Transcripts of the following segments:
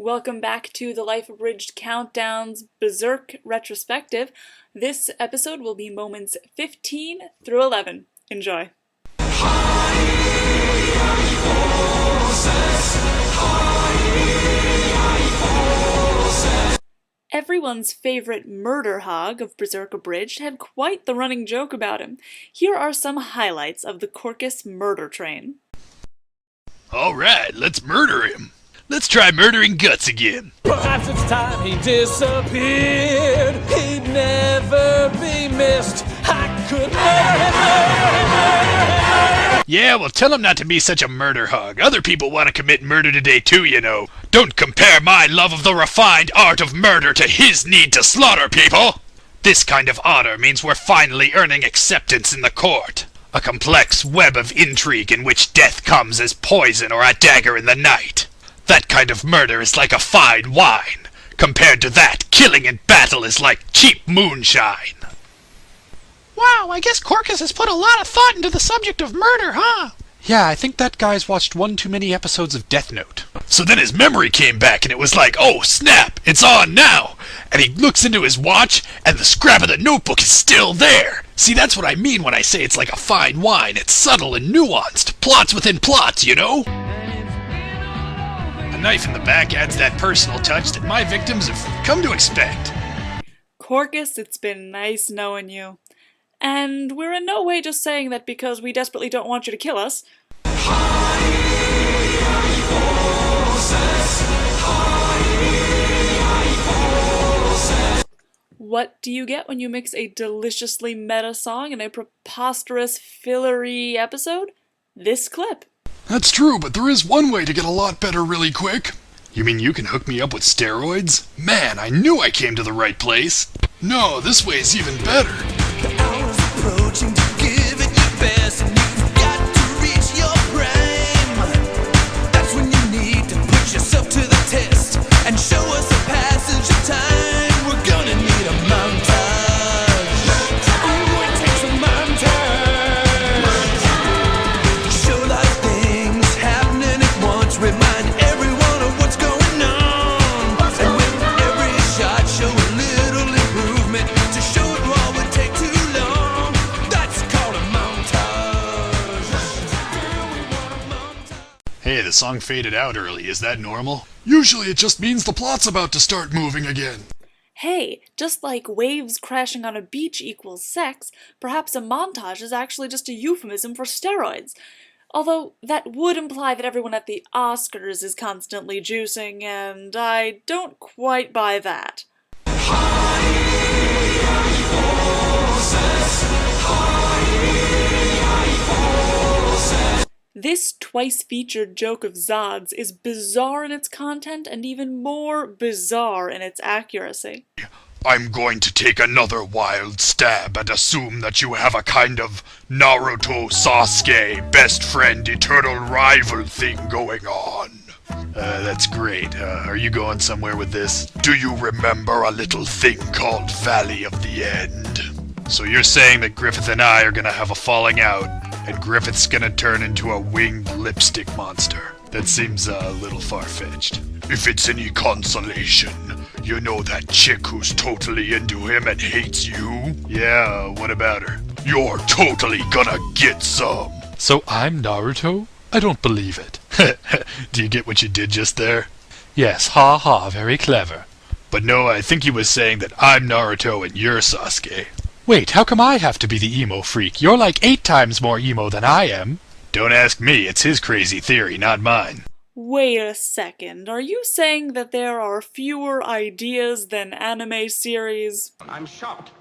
Welcome back to the Life Abridged Countdown's Berserk retrospective. This episode will be moments 15 through 11. Enjoy. Everyone's favorite murder hog of Berserk Abridged had quite the running joke about him. Here are some highlights of the Corcus murder train. Alright, let's murder him. Let's try murdering Guts again. Perhaps it's time he disappeared. He'd never be missed. I could murder him. Yeah, well tell him not to be such a murder hog. Other people want to commit murder today too, you know. Don't compare my love of the refined art of murder to his need to slaughter people. This kind of honor means we're finally earning acceptance in the court. A complex web of intrigue in which death comes as poison or a dagger in the night. That kind of murder is like a fine wine. Compared to that, killing in battle is like cheap moonshine. Wow, I guess Corcus has put a lot of thought into the subject of murder, huh? Yeah, I think that guy's watched one too many episodes of Death Note. So then his memory came back and it was like, oh snap, it's on now! And he looks into his watch and the scrap of the notebook is still there! See, that's what I mean when I say it's like a fine wine. It's subtle and nuanced. Plots within plots, you know? A knife in the back adds that personal touch that my victims have come to expect. Corcus, it's been nice knowing you. And we're in no way just saying that because we desperately don't want you to kill us. What do you get when you mix a deliciously meta song and a preposterous fillery episode? This clip. That's true, but there is one way to get a lot better really quick. You mean you can hook me up with steroids? Man, I knew I came to the right place. No, this way is even better. The hour's approaching to give it your best, and you've got to reach your prime. That's when you need to put yourself to the test and show us the passage of time. We're gonna need a montage. Ooh, it takes a montage. Show like things happening at once. Remind everyone of what's going on. And with every shot, show a little improvement to show it all would take too long. That's called a montage. We want a montage. Hey, the song faded out early. Is that normal? Usually it just means the plot's about to start moving again. Hey, just like waves crashing on a beach equals sex, perhaps a montage is actually just a euphemism for steroids. Although that would imply that everyone at the Oscars is constantly juicing, and I don't quite buy that. This twice-featured joke of Zod's is bizarre in its content and even more bizarre in its accuracy. I'm going to take another wild stab and assume that you have a kind of Naruto Sasuke best friend eternal rival thing going on. That's great. Are you going somewhere with this? Do you remember a little thing called Valley of the End? So you're saying that Griffith and I are gonna have a falling out, and Griffith's gonna turn into a winged lipstick monster. That seems a little far-fetched. If it's any consolation, you know that chick who's totally into him and hates you? Yeah, what about her? You're totally gonna get some. So I'm Naruto? I don't believe it. Do you get what you did just there? Yes, ha ha, very clever. But no, I think he was saying that I'm Naruto and you're Sasuke. Wait, how come I have to be the emo freak? You're like 8 times more emo than I am. Don't ask me, it's his crazy theory, not mine. Wait a second, are you saying that there are fewer ideas than anime series? I'm shocked.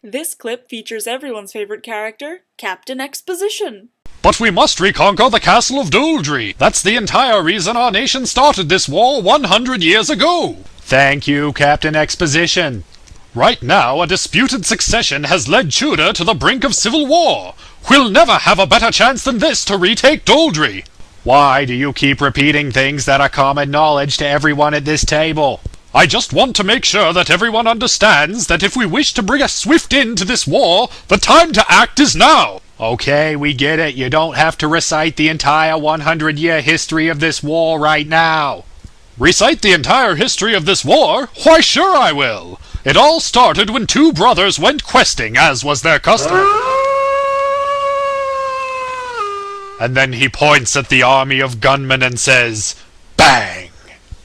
This clip features everyone's favorite character, Captain Exposition. But we must reconquer the castle of Doldry. That's the entire reason our nation started this war 100 years ago. Thank you, Captain Exposition. Right now, a disputed succession has led Tudor to the brink of civil war. We'll never have a better chance than this to retake Doldry. Why do you keep repeating things that are common knowledge to everyone at this table? I just want to make sure that everyone understands that if we wish to bring a swift end to this war, the time to act is now. Okay, we get it. You don't have to recite the entire 100-year history of this war right now. Recite the entire history of this war? Why, sure I will. It all started when two brothers went questing, as was their custom. And then he points at the army of gunmen and says, "Bang!"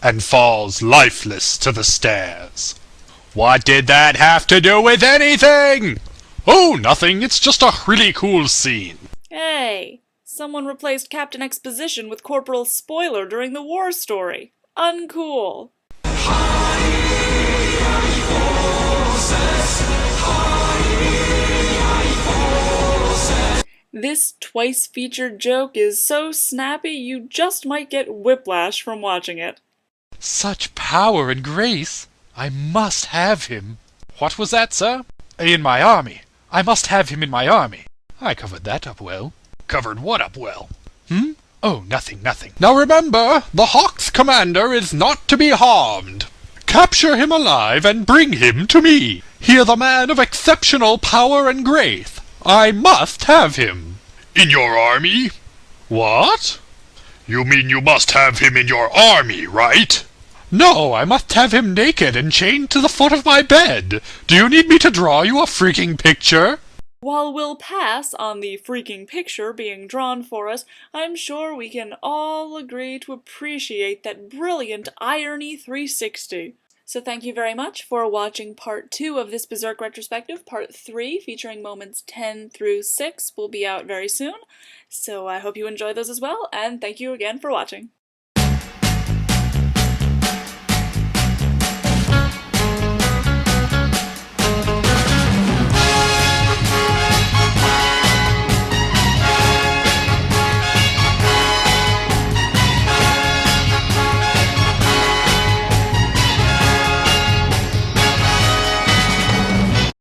and falls lifeless to the stairs. What did that have to do with anything? Oh, nothing. It's just a really cool scene. Hey, someone replaced Captain Exposition with Corporal Spoiler during the war story. Uncool. This twice-featured joke is so snappy you just might get whiplash from watching it. Such power and grace. I must have him. What was that, sir? In my army. I must have him in my army. I covered that up well. Covered what up well? Oh, nothing. Now remember, the Hawk's commander is not to be harmed. Capture him alive and bring him to me. He is a man of exceptional power and grace. I must have him. In your army? What? You mean you must have him in your army, right? No, I must have him naked and chained to the foot of my bed. Do you need me to draw you a freaking picture? While we'll pass on the freaking picture being drawn for us, I'm sure we can all agree to appreciate that brilliant Irony 360. So thank you very much for watching part 2 of this Berserk retrospective. Part 3, featuring moments 10 through 6, will be out very soon. So I hope you enjoy those as well, and thank you again for watching.